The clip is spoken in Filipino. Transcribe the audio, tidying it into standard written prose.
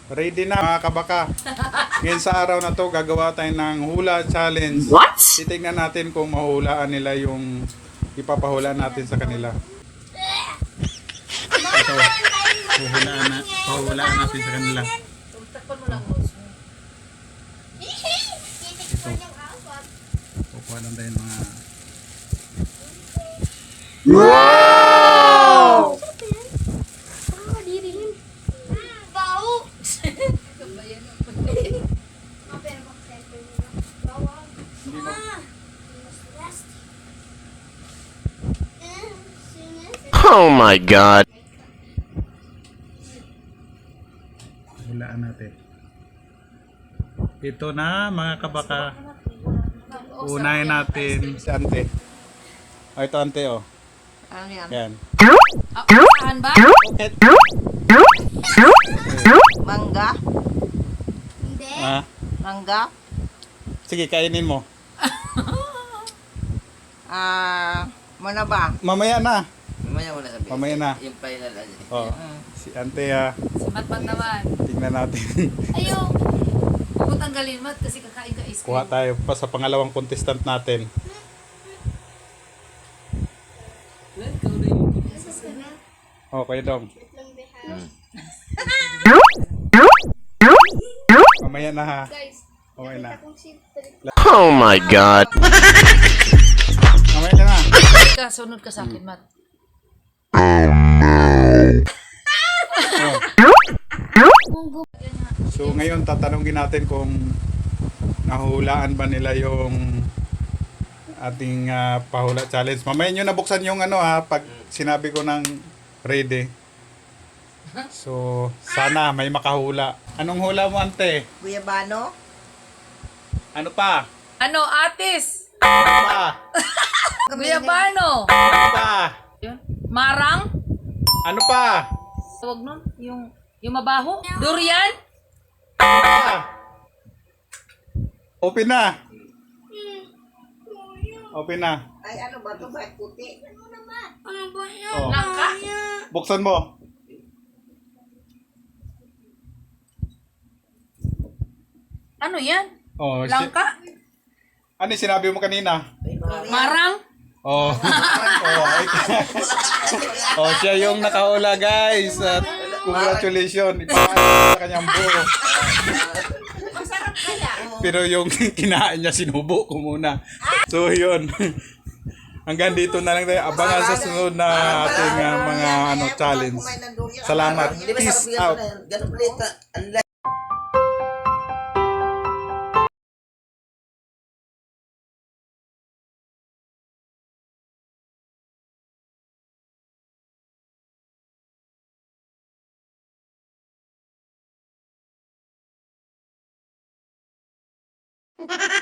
Ready na mga kabaka. Ngayon sa araw na to, gagawa tayo ng hula challenge. What? Titignan natin kung mahulaan nila yung ipapahulaan natin sa kanila. Ito, pahulaan natin sa kanila. Ito. Kukuha lang tayo mga... Wow! Oh my God! Hulaan natin. Ito na mga kabaka. Unahin natin si ante. O ito ante oh. Ano yan? Yan. Saan ba? Okay. Mangga? Ah, Mangga? sige, kainin mo. Mana ba? Mamaya na. Mamaya mo na sabihin. Mamaya na. Yung final na. Oh, si ante Si Matmat naman. tingnan natin. Ayaw. Huwag tanggalin, Mat, kasi kakain ka ice cream. Kuha tayo pa sa pangalawang contestant natin. Okay, Dong. Mamaya na ha. Okay na. Oh my God! Mamaya na. Sunod ka sa akin, Mat. So ngayon tatanungin natin kung nahulaan ba nila yung ating pahula challenge. Mamaya nyo nabuksan yung ano ha pag sinabi ko ng ready. So sana may makahula. Anong hula mo ante? Guyabano? Ano pa? Ano, Atis? Ano pa? Guyabano? Ano pa? Yun. Marang? Ano pa? Tawag nun? Yung mabaho? Durian? Ano pa? Open na. Open na. Ay, ano ba ito? Bakit puti? Oh. Langka? Buksan mo. Ano yan? Oh, Langka? ano yung sinabi mo kanina? Marang? Oh. Oh, siya yung nakahula, guys. At congratulations. Ipakita sa kanyang buo. Pero yung kinain niya, sinubo ko muna. So, yun. Hanggang dito na lang tayo. Abangan sa sunod na ating mga challenge. Salamat. Peace out. Ganun ulit. Ha ha ha!